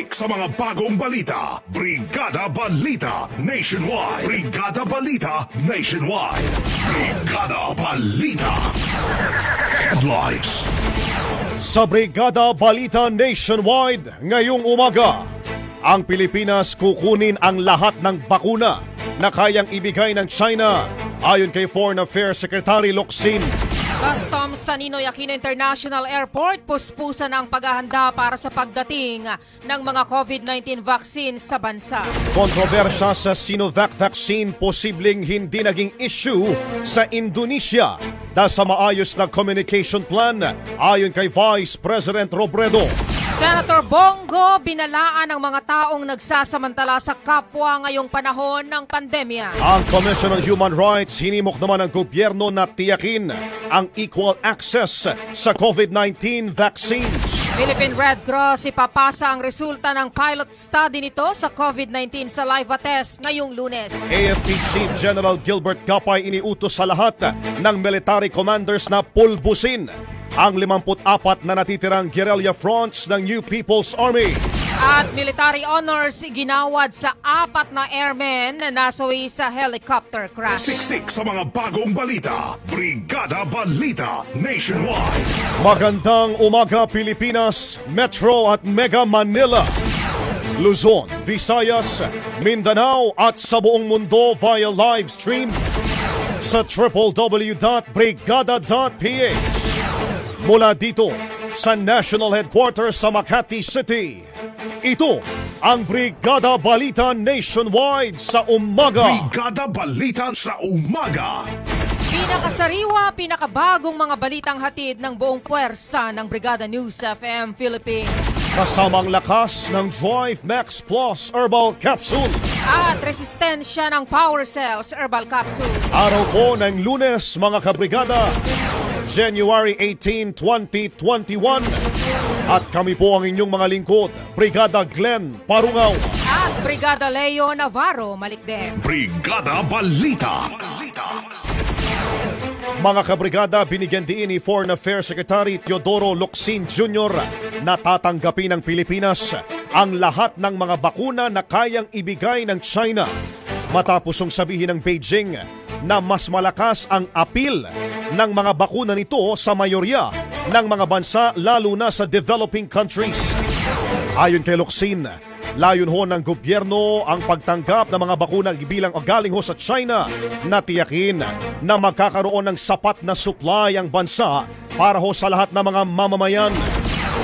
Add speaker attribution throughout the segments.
Speaker 1: Siksik sa mga bagong balita. Brigada Balita Nationwide. Brigada Balita Nationwide. Brigada Balita. Headlines.
Speaker 2: Sa Brigada Balita Nationwide ngayong umaga, ang Pilipinas kukunin ang lahat ng bakuna na kayang ibigay ng China ayon kay Foreign Affairs Secretary Locsin.
Speaker 3: Customs sa Ninoy Aquino International Airport puspusan ang paghahanda para sa pagdating ng mga COVID-19 vaccine sa bansa.
Speaker 2: Kontrobersya sa Sinovac vaccine posibleng hindi naging issue sa Indonesia dahil sa maayos na communication plan ayon kay Vice President Robredo.
Speaker 3: Senator Bongo binalaan ang mga taong nagsasamantala sa kapwa ngayong panahon ng pandemya.
Speaker 2: Ang Commission on Human Rights hinimok naman ng gobyerno na tiyakin ang equal access sa COVID-19 vaccines.
Speaker 3: Philippine Red Cross ipapasa ang resulta ng pilot study nito sa COVID-19 sa live test ngayong Lunes.
Speaker 2: AFP Chief General Gilbert Gapay iniutos sa lahat ng military commanders na pulbusin ang 54 na natitirang guerrilla fronts ng New People's Army.
Speaker 3: At military honors ginawad sa 4 na airmen na nasawi sa helicopter crash.
Speaker 1: Siksik sa mga bagong balita. Brigada Balita Nationwide.
Speaker 2: Magandang umaga Pilipinas, Metro at Mega Manila, Luzon, Visayas, Mindanao at sa buong mundo via live stream sa www.brigada.ph. Mula dito sa National Headquarters sa Makati City, ito ang Brigada Balita Nationwide sa umaga.
Speaker 1: Brigada Balita sa umaga.
Speaker 3: Pinakasariwa, pinakabagong mga balitang hatid ng buong puwersa ng Brigada News FM Philippines.
Speaker 2: Kasamang lakas ng Drive Max Plus Herbal Capsule.
Speaker 3: At resistensya ng Power Cells Herbal Capsule.
Speaker 2: Araw po ng Lunes mga kabrigada, January 18, 2021. At kami po ang inyong mga lingkod, Brigada Glenn Parungaw.
Speaker 3: At Brigada Leo Navarro Malikden.
Speaker 1: Brigada Balita.
Speaker 2: Mga kabrigada, binigyan din ni Foreign Affairs Secretary Teodoro Locsin Jr. na tatanggapin ng Pilipinas ang lahat ng mga bakuna na kayang ibigay ng China. Matapos sabihin ng Beijing na mas malakas ang appeal ng mga bakuna nito sa mayorya ng mga bansa lalo na sa developing countries. Ayon kay Locsin, layon ho ng gobyerno ang pagtanggap ng mga bakuna bilang galing ho sa China na tiyakin na magkakaroon ng sapat na supply ang bansa para ho sa lahat ng mga mamamayan.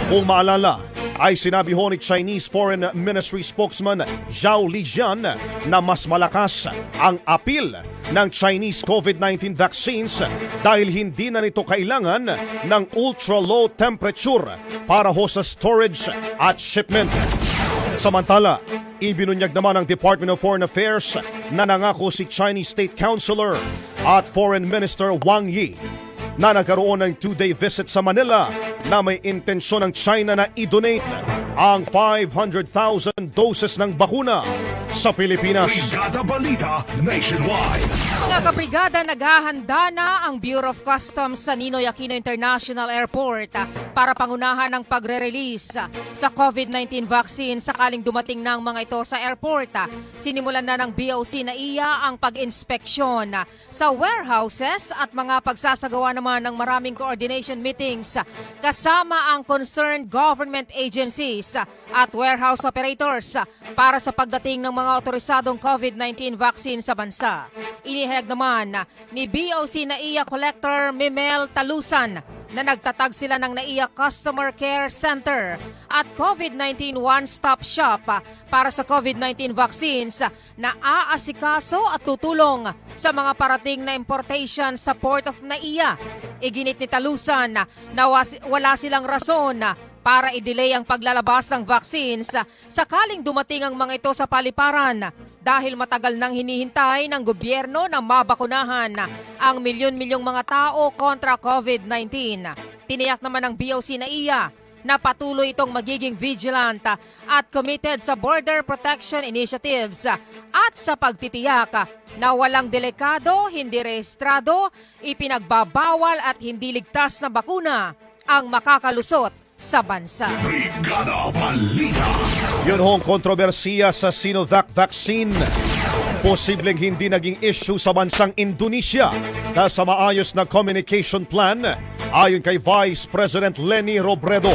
Speaker 2: Kung maalala, ay sinabi ho ni Chinese Foreign Ministry spokesman Zhao Lijian na mas malakas ang appeal ng Chinese COVID-19 vaccines dahil hindi na nito kailangan ng ultra-low temperature para ho sa storage at shipment. Samantala, ibinunyag naman ng Department of Foreign Affairs na nangako si Chinese State Councilor at Foreign Minister Wang Yi na nagkaroon ng 2-day visit sa Manila na may intensyon ng China na i-donate ang 500,000 doses ng bakuna sa Pilipinas.
Speaker 1: Brigada Balita Nationwide.
Speaker 3: Mga kabrigada, naghahanda na ang Bureau of Customs sa Ninoy Aquino International Airport para pangunahan ang pagre-release sa COVID-19 vaccine sakaling dumating ng mga ito sa airport. Sinimulan na ng BOC na iya ang pag-inspeksyon sa warehouses at mga pagsasagawa naman ng maraming coordination meetings kasama ang concerned government agencies at warehouse operators para sa pagdating ng mga otorisadong COVID-19 vaccine sa bansa. Inihayag naman ni BOC NAIA Collector Mimel Talusan na nagtatag sila ng NAIA Customer Care Center at COVID-19 One-Stop Shop para sa COVID-19 vaccines na aasikaso at tutulong sa mga parating na importation sa Port of NAIA. Iginit ni Talusan na wala silang rason para i-delay ang paglalabas ng vaccines sakaling dumating ang mga ito sa paliparan dahil matagal nang hinihintay ng gobyerno na mabakunahan ang milyon-milyong mga tao kontra COVID-19. Tiniyak naman ng BOC NAIA na patuloy itong magiging vigilant at committed sa border protection initiatives at sa pagtitiyak na walang delikado, hindi rehistrado, ipinagbabawal at hindi ligtas na bakuna ang makakalusot sa bansa.
Speaker 1: Brigada Balita.
Speaker 2: Yun hong kontrobersiya sa Sinovac vaccine. Posibleng hindi naging issue sa bansang Indonesia dahil sa maayos na communication plan ayon kay Vice President Leni Robredo.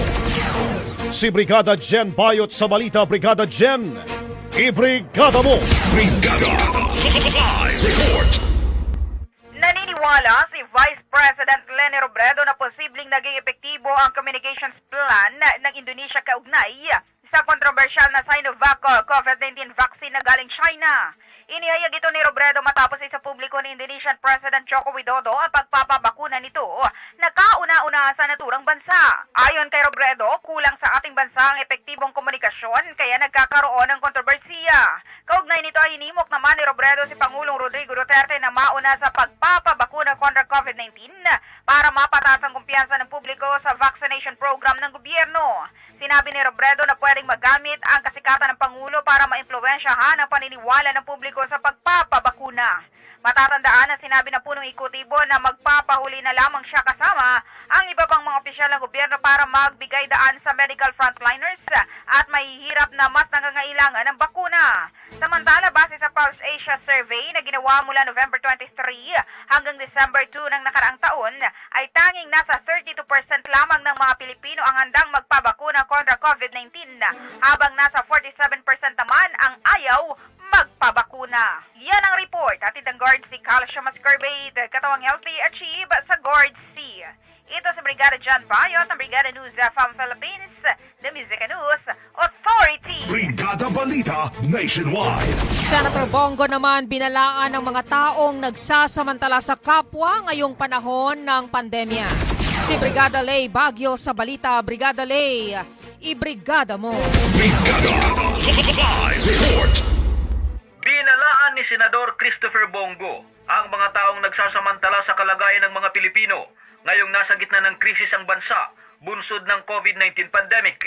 Speaker 2: Si Brigada Jen Bayot sa balita. Brigada Jen, ibrigada mo!
Speaker 1: Brigada Live Report.
Speaker 4: Naniniwala si Vice President Leni Robredo na posibleng naging epektibo ang communications plan ng Indonesia kaugnay sa kontrobersyal na Sinovac COVID-19 vaccine na galing China. Inihayag ito ni Robredo matapos sa publiko ni Indonesian President Joko Widodo ang pagpapabakuna nito na kauna-una sa naturang bansa. Ayon kay Robredo, kulang sa ating bansa ang epektibong komunikasyon kaya nagkakaroon ng kontrobersiya. Kaugnay nito ay hinimok naman ni Robredo si Pangulong Rodrigo Duterte na mauna sa pagpapabakuna kontra COVID-19 para mapataas ang kumpiyansa ng publiko sa vaccination program ng gobyerno. Sinabi ni Robredo na pwedeng magamit ang kasikatan ng Pangulo para maimpluwensyahan ang paniniwala ng publiko sa pagpapabakuna. Matatandaan na sinabi ng punong ekutibo na magpapahuli na lamang siya kasama ang iba pang mga opisyal ng gobyerno para magbigay daan sa medical frontliners at mahihirap na mas nangangailangan ng bakuna. Samantala, base sa Pulse Asia survey na ginawa mula November 23 hanggang December 2 ng nakaraang taon, ay tanging nasa 32% lamang ng mga Pilipino ang handang magpabakuna kontra COVID-19, habang nasa 47% naman ang ayaw magpabakuna. Yan ang report. Atid ang Guard C. Calcium Ascorbate, katawang healthy achieve sa Guard C. Ito sa Brigada John Bayot, ang Brigada News from Philippines, the Music and News Authority.
Speaker 1: Brigada Balita Nationwide.
Speaker 3: Senator Bongo naman binalaan ng mga taong nagsasamantala sa kapwa ngayong panahon ng pandemya. Si Brigada Lay Baguio sa balita. Brigada Lay, ibrigada mo!
Speaker 1: Brigada Live Report.
Speaker 5: Binalaan ni Senador Christopher Bongo ang mga taong nagsasamantala sa kalagayan ng mga Pilipino ngayong nasa gitna ng krisis ang bansa bunsod ng COVID-19 pandemic.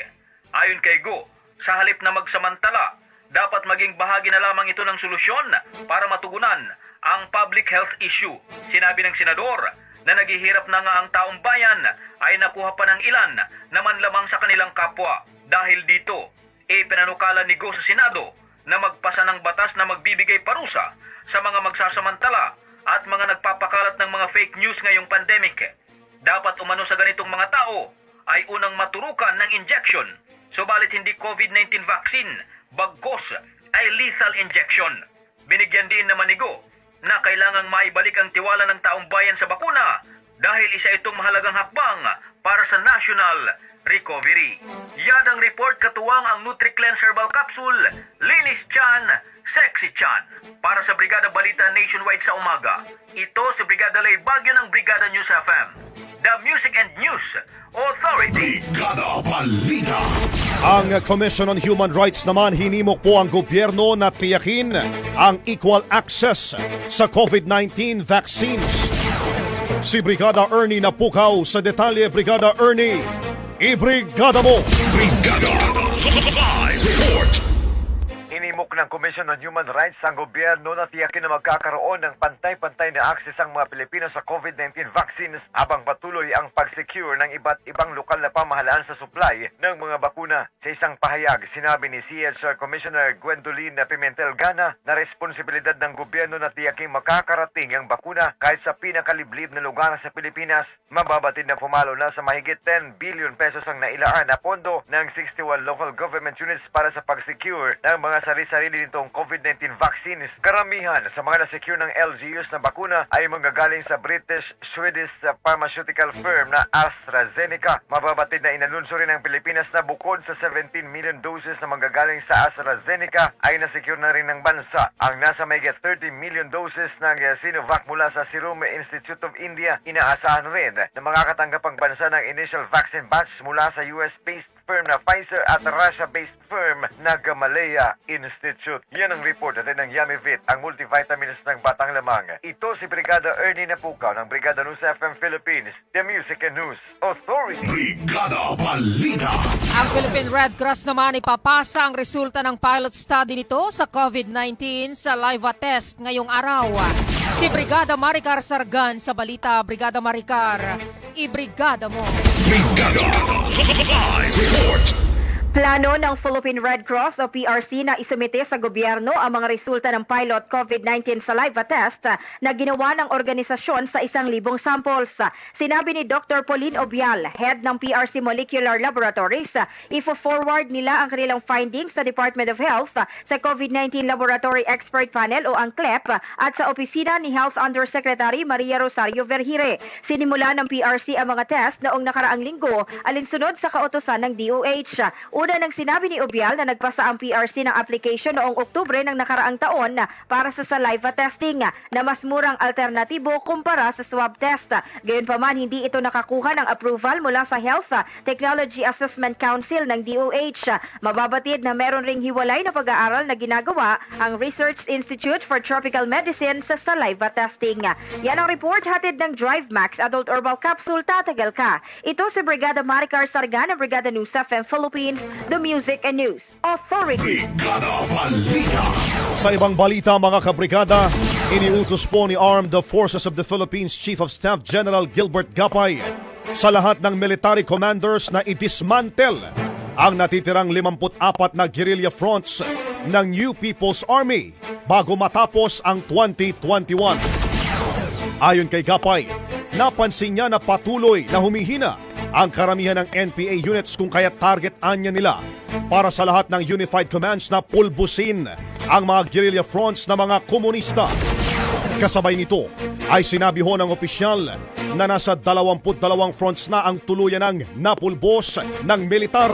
Speaker 5: Ayon kay Go, sa halip na magsamantala, dapat maging bahagi na lamang ito ng solusyon para matugunan ang public health issue. Sinabi ng senador na naghihirap na nga ang taong bayan ay nakuha pa ng ilan naman lamang sa kanilang kapwa. Dahil dito, ipinanukala ni Go sa Senado na magpasa ng batas na magbibigay parusa sa mga magsasamantala at mga nagpapakalat ng mga fake news ngayong pandemic. Dapat umano sa ganitong mga tao ay unang maturukan ng injection, subalit hindi COVID-19 vaccine, bagkos ay lethal injection. Binigyan din naman ni Go na kailangang maibalik ang tiwala ng taong bayan sa bakuna dahil isa itong mahalagang hakbang para sa national recovery. Yan ang report, katuwang ang Nutri-Cleanse Herbal Capsule, Linis Chan, Sexy Chan. Para sa Brigada Balita Nationwide sa umaga, ito si Brigada Lay Baguio ng Brigada News FM, the Music and News Authority.
Speaker 1: Brigada Balita.
Speaker 2: Ang Commission on Human Rights naman hinimok po ang gobyerno na tiyakin ang equal access sa COVID-19 vaccines. Si Brigada Ernie Napukaw sa detalye. Brigada Ernie, ibrigada mo!
Speaker 1: Brigada Live Report.
Speaker 6: Inimok ng Commission on Human Rights ang gobyerno na tiyakin na magkakaroon ng pantay-pantay na access ang mga Pilipino sa COVID-19 vaccines habang patuloy ang pag-secure ng iba't ibang lokal na pamahalaan sa supply ng mga bakuna. Sa isang pahayag, sinabi ni CHR Commissioner Gwendolyn Pimentel Gana na responsibilidad ng gobyerno na tiyaking makakarating ang bakuna kahit sa pinakaliblib na lugar sa Pilipinas. Mababatid na pumalo na sa mahigit 10 billion pesos ang nailaan na pondo ng 61 local government units para sa pag-secure ng mga sarili-sarili nitong COVID-19 vaccines. Karamihan sa mga na-secure ng LGUs na bakuna ay manggagaling sa British-Swedish pharmaceutical firm na AstraZeneca. Mababatid na inanunsyo rin ng Pilipinas na bukod sa 17 million doses na manggagaling sa AstraZeneca ay na-secure na rin ng bansa ang nasa mahigit 30 million doses ng Sinovac mula sa Serum Institute of India. Inaasahan rin na makakatanggap ang bansa ng initial vaccine batch mula sa US-based firm na Pfizer at Russia-based firm na Gamaleya Institute. Yan ang report natin ng Yamivit, ang multivitamins ng batang lamang. Ito si Brigada Ernie Napukaw ng Brigada News FM Philippines, The Music and News Authority.
Speaker 1: Brigada Balita.
Speaker 3: Ang Philippine Red Cross naman ipapasa ang resulta ng pilot study nito sa COVID-19 sa live test ngayong araw. Si Brigada Maricar Sargan sa balita. Brigada Maricar, ibrigada mo.
Speaker 1: Brigada Live Report.
Speaker 4: Plano ng Philippine Red Cross o PRC na isumite sa gobyerno ang mga resulta ng pilot COVID-19 saliva test na ginawa ng organisasyon sa 1,000 samples. Sinabi ni Dr. Pauline Obial, head ng PRC Molecular Laboratories, ifo-forward nila ang kanilang findings sa Department of Health, sa COVID-19 Laboratory Expert Panel o ang CLEP at sa opisina ni Health Undersecretary Maria Rosario Vergire. Sinimula ng PRC ang mga test noong nakaraang linggo alinsunod sa kautusan ng DOH. Una nang sinabi ni Obial na nagpasa ang PRC ng application noong Oktubre ng nakaraang taon para sa saliva testing na mas murang alternatibo kumpara sa swab test. Gayunpaman, hindi ito nakakuha ng approval mula sa Health Technology Assessment Council ng DOH. Mababatid na meron ring hiwalay na pag-aaral na ginagawa ang Research Institute for Tropical Medicine sa saliva testing. Yan ang report hatid ng Drive Max Adult Herbal Capsule. Tatagal ka. Ito si Brigada Maricar Sargan ng Brigada News FM Philippines, The Music and News Authority.
Speaker 1: Brigada Balita.
Speaker 2: Sa ibang balita mga kabrigada, iniutos po ni Armed Forces of the Philippines Chief of Staff General Gilbert Gapay sa lahat ng military commanders na i-dismantle ang natitirang 54 na guerrilla fronts ng New People's Army bago matapos ang 2021. Ayon kay Gapay, napansin niya na patuloy na humihina ang karamihan ng NPA units kung kaya target-anya nila para sa lahat ng Unified Commands na pulbusin ang mga guerrilla fronts na mga komunista. Kasabay nito ay sinabi ho ng opisyal na nasa 22 fronts na ang tuluyan ng napulbos ng militar.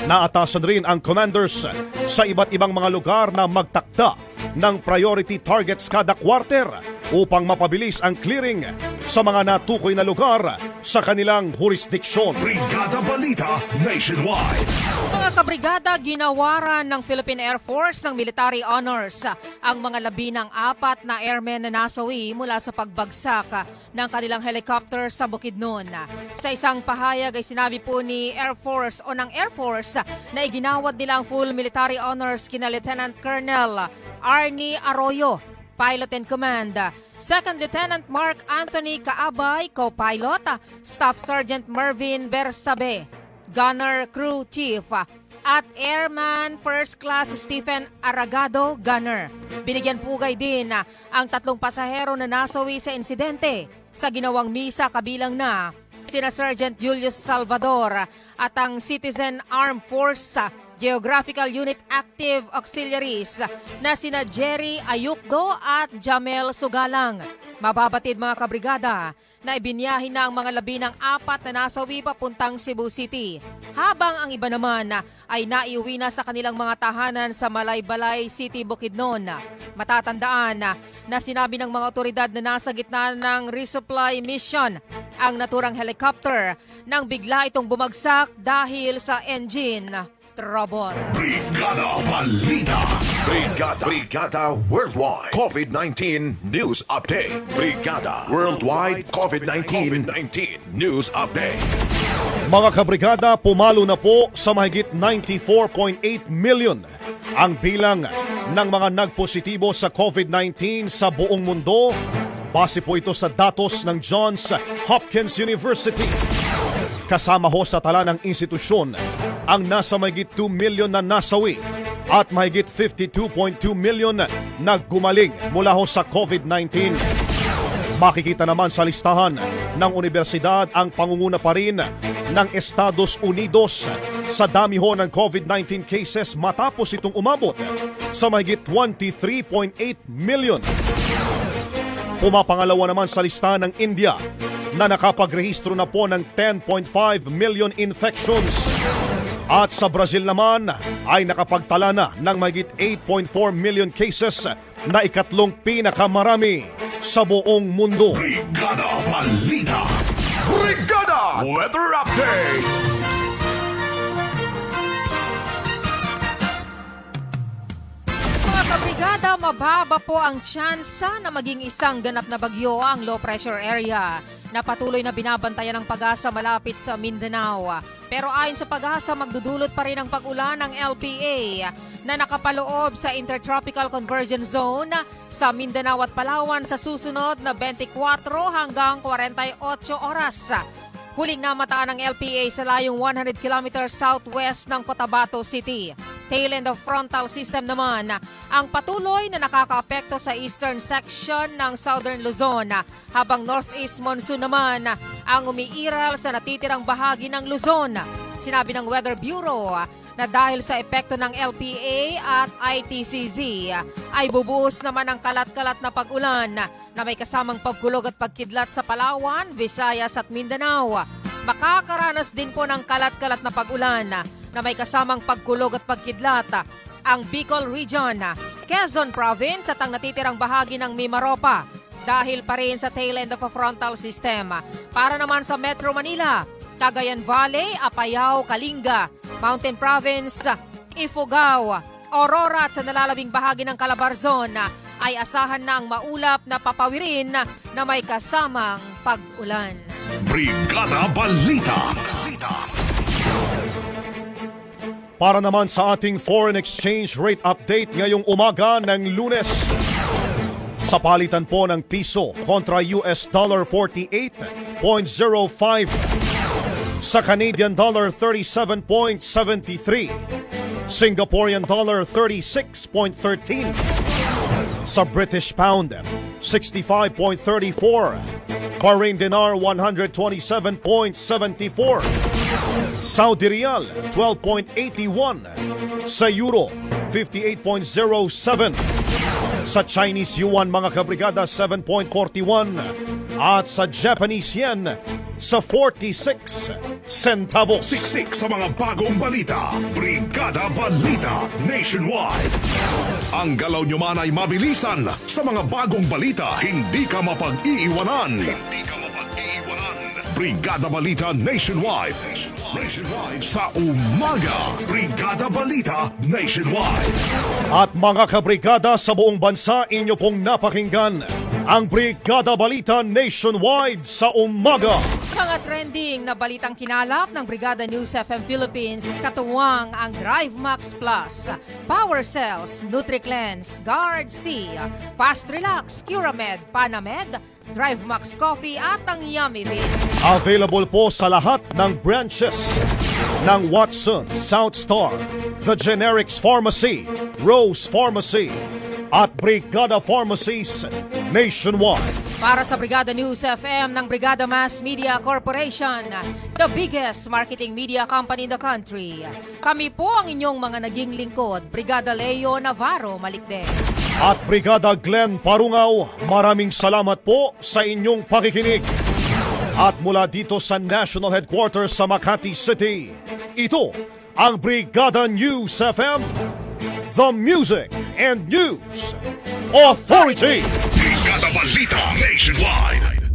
Speaker 2: Naatasan rin ang commanders sa iba't ibang mga lugar na magtakda ng priority targets kada quarter upang mapabilis ang clearing sa mga natukoy na lugar sa kanilang jurisdiksyon.
Speaker 1: Brigada Balita Nationwide.
Speaker 3: Mga kabrigada, ginawaran ng Philippine Air Force ng military honors ang mga 14 na airmen na nasawi mula sa pagbagsak ng kanilang helicopter sa Bukidnon. Sa isang pahayag ay sinabi po ni Air Force o ng Air Force na iginawad nila ang full military honors kina Lieutenant Colonel Arnie Arroyo, Pilot in Command, Second Lieutenant Mark Anthony Kaabay, Co-Pilot, Staff Sergeant Mervin Bersabe, Gunner Crew Chief, at Airman First Class Stephen Aragado, Gunner. Binigyan pugay din ang 3 pasahero na nasawi sa insidente sa ginawang misa, kabilang na sina Sergeant Julius Salvador at ang Citizen Armed Force Geographical Unit Active Auxiliaries na sina Jerry Ayukdo at Jamel Sugalang. Mababatid mga kabrigada na ibinyahin na ang mga 14 na nasawi papuntang Cebu City, habang ang iba naman ay naiuwi na sa kanilang mga tahanan sa Malaybalay City, Bukidnon. Matatandaan na sinabi ng mga otoridad na nasa gitna ng resupply mission ang naturang helicopter nang bigla itong bumagsak dahil sa engine trouble.
Speaker 1: Brigada Balita.
Speaker 7: Brigada Worldwide COVID-19 News Update. Brigada Worldwide COVID-19 News Update.
Speaker 2: Mga kabrigada, pumalo na po sa mahigit 94.8 million ang bilang ng mga nagpositibo sa COVID-19 sa buong mundo. Base po ito sa datos ng Johns Hopkins University. Kasama ho sa tala ng institusyon ang nasa mahigit 2 million na nasawi at mahigit 52.2 million na gumaling mula ho sa COVID-19. Makikita naman sa listahan ng universidad ang pangunguna pa rin ng Estados Unidos sa dami ho ng COVID-19 cases matapos itong umabot sa mahigit 23.8 million. Pumapangalawa naman sa listahan ng India na nakapagrehistro na po ng 10.5 million infections. At sa Brazil naman ay nakapagtala na ng mahigit 8.4 million cases na ikatlong pinakamarami sa buong mundo.
Speaker 1: Brigada Balita.
Speaker 7: Brigada Weather Update.
Speaker 3: Kabrigada, mababa po ang tsansa na maging isang ganap na bagyo ang low pressure area na patuloy na binabantayan ng Pag-asa malapit sa Mindanao. Pero ayon sa Pag-asa, magdudulot pa rin ang pag-ulan ng LPA na nakapaloob sa Intertropical Convergence Zone sa Mindanao at Palawan sa susunod na 24 hanggang 48 oras. Huling namataan ng LPA sa layong 100 km southwest ng Cotabato City. Tail end of frontal system naman ang patuloy na nakakaapekto sa eastern section ng southern Luzon, habang northeast monsoon naman ang umiiral sa natitirang bahagi ng Luzon. Sinabi ng Weather Bureau na dahil sa epekto ng LPA at ITCZ ay bubuhos naman ang kalat-kalat na pag-ulan na may kasamang pagkulog at pagkidlat sa Palawan, Visayas at Mindanao. Makakaranas din po ng kalat-kalat na pag-ulan na may kasamang pagkulog at pagkidlat ang Bicol Region, Quezon Province at ang natitirang bahagi ng Mimaropa dahil pa rin sa tail end of a frontal system. Para naman sa Metro Manila, Cagayan Valley, Apayao, Kalinga, Mountain Province, Ifugao, Aurora at sa nalalabing bahagi ng Calabarzon ay asahan na ang maulap na papawirin na may kasamang pag-ulan.
Speaker 1: Brigada Balita.
Speaker 2: Para naman sa ating foreign exchange rate update ngayong umaga ng Lunes. Sa palitan po ng piso kontra US dollar 48.05. Sa Canadian dollar 37.73. Singaporean dollar 36.13. Sa British pound 65.34. Bahrain dinar 127.74. Saudi Riyal 12.81. Sa Euro 58.07. Sa Chinese Yuan mga kabrigada 7.41. At sa Japanese Yen sa 46 centavos.
Speaker 1: Siksik sa mga bagong balita. Brigada Balita Nationwide. Ang galaw nyo man ay mabilisan. Sa mga bagong balita, hindi ka mapag-iiwanan. Brigada Balita Nationwide. Sa umaga, Brigada Balita Nationwide.
Speaker 2: At mga kabrigada sa buong bansa, inyo pong napakinggan ang Brigada Balita Nationwide sa umaga.
Speaker 3: Mga trending na balitang kinalap ng Brigada News FM Philippines, katuwang ang Drive Max Plus, Power Cells, NutriCleanse, Guard C, Fast Relax, Curamed, Panamed, Drive Max Coffee at ang Yummy Bean.
Speaker 2: Available po sa lahat ng branches ng Watson, South Star, The Generics Pharmacy, Rose Pharmacy, at Brigada Pharmacies nationwide.
Speaker 3: Para sa Brigada News FM ng Brigada Mass Media Corporation, the biggest marketing media company in the country. Kami po ang inyong mga naging lingkod, Brigada Leo Navarro Malikden.
Speaker 2: At Brigada Glenn Parungaw, maraming salamat po sa inyong pakikinig. At mula dito sa National Headquarters sa Makati City, ito ang Brigada News FM, the Music and News Authority.
Speaker 1: Brigada Balita Nationwide.